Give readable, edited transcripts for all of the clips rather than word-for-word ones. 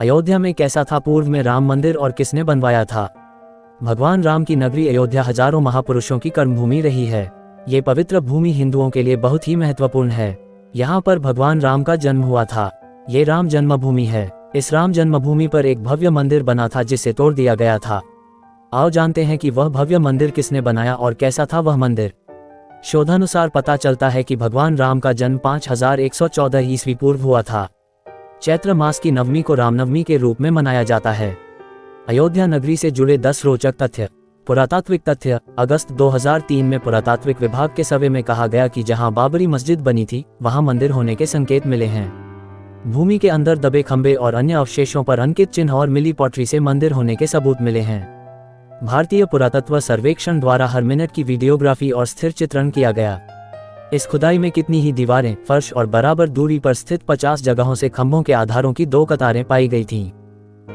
अयोध्या में कैसा था पूर्व में राम मंदिर और किसने बनवाया था? भगवान राम की नगरी अयोध्या हजारों महापुरुषों की कर्मभूमि रही है। ये पवित्र भूमि हिंदुओं के लिए बहुत ही महत्वपूर्ण है। यहाँ पर भगवान राम का जन्म हुआ था। ये राम जन्मभूमि है। इस राम जन्मभूमि पर एक भव्य मंदिर बना था जिसे तोड़ दिया गया था। आओ जानते हैं कि वह भव्य मंदिर किसने बनाया और कैसा था वह मंदिर। शोधानुसार पता चलता है कि भगवान राम का जन्म 5114 ईस्वी पूर्व हुआ था। चैत्र मास की नवमी को रामनवमी के रूप में मनाया जाता है। अयोध्या नगरी से जुड़े 10 रोचक तथ्य। पुरातात्विक तथ्य। अगस्त 2003 में पुरातात्विक विभाग के सर्वे में कहा गया कि जहां बाबरी मस्जिद बनी थी वहां मंदिर होने के संकेत मिले हैं। भूमि के अंदर दबे खंभे और अन्य अवशेषों पर अंकित चिन्ह और मिली पॉटरी से मंदिर होने के सबूत मिले हैं। भारतीय पुरातत्व सर्वेक्षण द्वारा हर मिनट की वीडियोग्राफी और स्थिर चित्रण किया गया। इस खुदाई में कितनी ही दीवारें, फर्श और बराबर दूरी पर स्थित 50 जगहों से खंभों के आधारों की 2 कतारें पाई गई थीं।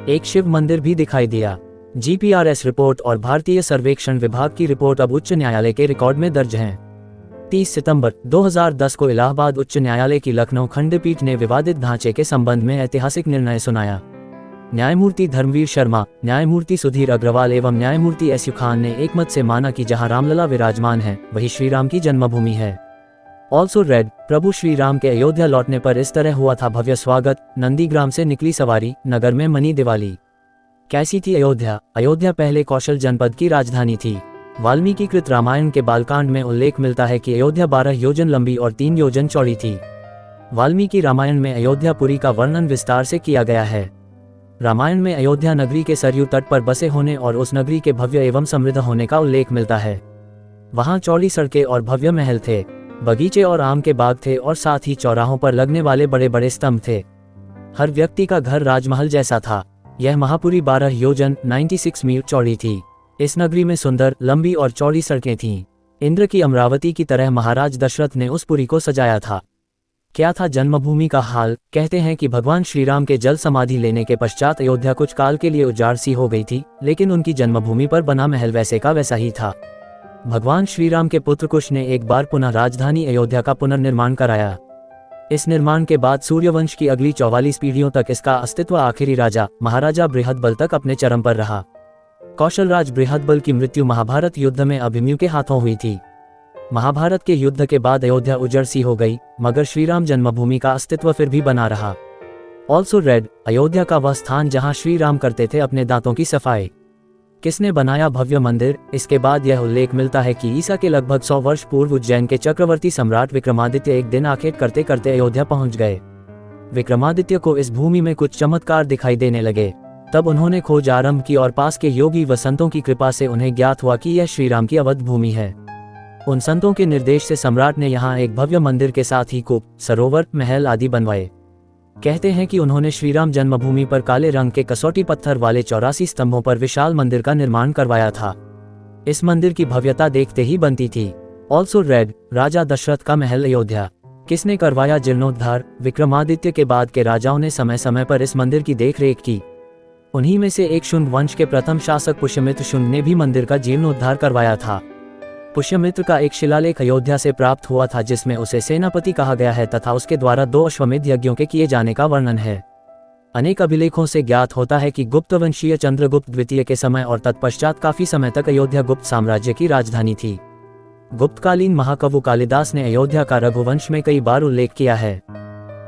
एक शिव मंदिर भी दिखाई दिया। जीपीआरएस रिपोर्ट और भारतीय सर्वेक्षण विभाग की रिपोर्ट अब उच्च न्यायालय के रिकॉर्ड में दर्ज हैं। 30 सितंबर 2010 को इलाहाबाद उच्च न्यायालय की लखनऊ खंडपीठ ने विवादित ढांचे के संबंध में ऐतिहासिक निर्णय सुनाया। न्यायमूर्ति धर्मवीर शर्मा, न्यायमूर्ति सुधीर अग्रवाल एवं न्यायमूर्ति एस यू खान ने एक मत से माना कि जहां रामलला विराजमान है वही श्री राम की जन्मभूमि है। ऑल्सो रेड, प्रभु श्री राम के अयोध्या लौटने पर इस तरह हुआ था भव्य स्वागत, नंदीग्राम से निकली सवारी, नगर में मनी दिवाली। कैसी थी अयोध्या? अयोध्या पहले कौशल जनपद की राजधानी थी। वाल्मीकि कृत रामायण के बालकांड में उल्लेख मिलता है कि अयोध्या 12 योजन लंबी और 3 योजन चौड़ी थी। वाल्मीकि रामायण में अयोध्यापुरी का वर्णन विस्तार से किया गया है। रामायण में अयोध्या नगरी के सरयू तट पर बसे होने और उस नगरी के भव्य एवं समृद्ध होने का उल्लेख मिलता है। वहां चौड़ी सड़कें और भव्य महल थे, बगीचे और आम के बाग थे और साथ ही चौराहों पर लगने वाले बड़े बड़े स्तंभ थे। हर व्यक्ति का घर राजमहल जैसा था। यह महापुरी 12 योजन 96 मील चौड़ी थी। इस नगरी में सुंदर, लंबी और चौड़ी सड़कें थीं। इंद्र की अमरावती की तरह महाराज दशरथ ने उस पुरी को सजाया था। क्या था जन्मभूमि का हाल? कहते हैं कि भगवान श्रीराम के जल समाधि लेने के पश्चात अयोध्या कुछ काल के लिए उजाड़ सी हो गई थी, लेकिन उनकी जन्मभूमि पर बना महल वैसे का वैसा ही था। भगवान श्रीराम के पुत्र कुश ने एक बार पुनः राजधानी अयोध्या का पुनर्निर्माण कराया। इस निर्माण के बाद सूर्यवंश की अगली 44 पीढ़ियों तक इसका अस्तित्व आखिरी राजा महाराजा बृहदबल तक अपने चरम पर रहा। कौशलराज बृहदबल की मृत्यु महाभारत युद्ध में अभिमन्यु के हाथों हुई थी। महाभारत के युद्ध के बाद अयोध्या उजड़ सी हो गई, मगर श्रीराम जन्मभूमि का अस्तित्व फिर भी बना रहा। ऑल्सो रेड, अयोध्या का वह स्थान जहां श्री राम करते थे अपने दांतों की सफाई। किसने बनाया भव्य मंदिर? इसके बाद यह उल्लेख मिलता है कि ईसा के लगभग 100 वर्ष पूर्व उज्जैन के चक्रवर्ती सम्राट विक्रमादित्य एक दिन आखेट करते करते अयोध्या पहुंच गए। विक्रमादित्य को इस भूमि में कुछ चमत्कार दिखाई देने लगे। तब उन्होंने खोज आरंभ की और पास के योगी व संतों की कृपा से उन्हें ज्ञात हुआ कि यह श्रीराम की अवध भूमि है। उन संतों के निर्देश से सम्राट ने यहाँ एक भव्य मंदिर के साथ ही कूप, सरोवर, महल आदि बनवाए। कहते हैं कि उन्होंने श्रीराम जन्मभूमि पर काले रंग के कसौटी पत्थर वाले 84 स्तंभों पर विशाल मंदिर का निर्माण करवाया था। इस मंदिर की भव्यता देखते ही बनती थी। ऑल्सो रेड, राजा दशरथ का महल अयोध्या। किसने करवाया जीर्णोद्धार? विक्रमादित्य के बाद के राजाओं ने समय समय पर इस मंदिर की देखरेख की। उन्हीं में से एक शुंग वंश के प्रथम शासक पुष्यमित्र शुंग ने भी मंदिर का जीर्णोद्धार करवाया था। पुष्यमित्र का एक शिलालेख अयोध्या से प्राप्त हुआ था जिसमें उसे सेनापति कहा गया है तथा उसके द्वारा 2 अश्वमेध यज्ञों के किए जाने का वर्णन है। अनेक अभिलेखों से ज्ञात होता है कि गुप्त वंशीय चंद्रगुप्त द्वितीय के समय और तत्पश्चात काफी समय तक अयोध्या गुप्त साम्राज्य की राजधानी थी। गुप्तकालीन महाकवि कालिदास ने अयोध्या का रघुवंश में कई बार उल्लेख किया है।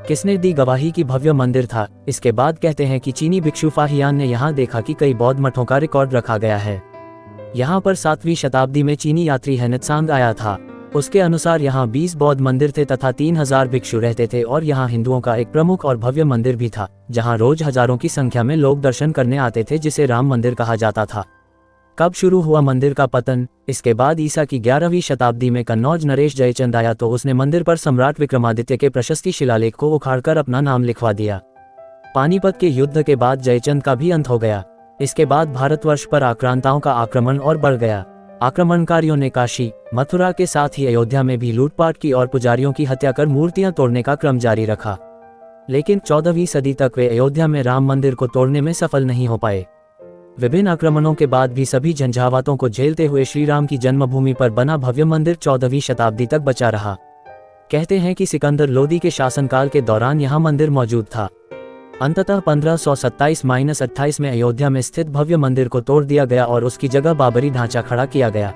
किसने दी गवाही कि भव्य मंदिर था? इसके बाद कहते हैं कि चीनी भिक्षु फाहियान ने यहाँ देखा कि कई बौद्ध मठों का रिकॉर्ड रखा गया है। यहाँ पर 7वीं शताब्दी में चीनी यात्री हेनेत्सांग आया था। उसके अनुसार यहाँ 20 बौद्ध मंदिर थे तथा 3000 भिक्षु रहते थे और यहाँ हिंदुओं का एक प्रमुख और भव्य मंदिर भी था जहाँ रोज हजारों की संख्या में लोग दर्शन करने आते थे, जिसे राम मंदिर कहा जाता था। कब शुरू हुआ मंदिर का पतन? इसके बाद ईसा की 11वीं शताब्दी में कन्नौज नरेश जयचंद आया तो उसने मंदिर पर सम्राट विक्रमादित्य के प्रशस्ति शिलालेख को उखाड़कर अपना नाम लिखवा दिया। पानीपत के युद्ध के बाद जयचंद का भी अंत हो गया। इसके बाद भारतवर्ष पर आक्रांताओं का आक्रमण और बढ़ गया। आक्रमणकारियों ने काशी, मथुरा के साथ ही अयोध्या में भी लूटपाट की और पुजारियों की हत्या कर मूर्तियां तोड़ने का क्रम जारी रखा। लेकिन 14वीं सदी तक वे अयोध्या में राम मंदिर को तोड़ने में सफल नहीं हो पाए। विभिन्न आक्रमणों के बाद भी सभी झंझावातों को झेलते हुए श्रीराम की जन्मभूमि पर बना भव्य मंदिर 14वीं शताब्दी तक बचा रहा। कहते हैं कि सिकंदर लोदी के शासनकाल के दौरान यहाँ मंदिर मौजूद था। अंततः 1527-28 में अयोध्या में स्थित भव्य मंदिर को तोड़ दिया गया और उसकी जगह बाबरी ढांचा खड़ा किया गया।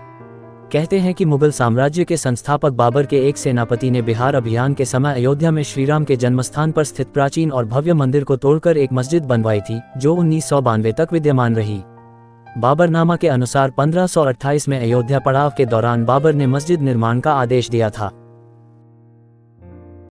कहते हैं कि मुगल साम्राज्य के संस्थापक बाबर के एक सेनापति ने बिहार अभियान के समय अयोध्या में श्रीराम के जन्मस्थान पर स्थित प्राचीन और भव्य मंदिर को तोड़कर एक मस्जिद बनवाई थी, जो 1992 तक विद्यमान रही। बाबरनामा के अनुसार 1528 में अयोध्या पड़ाव के दौरान बाबर ने मस्जिद निर्माण का आदेश दिया था।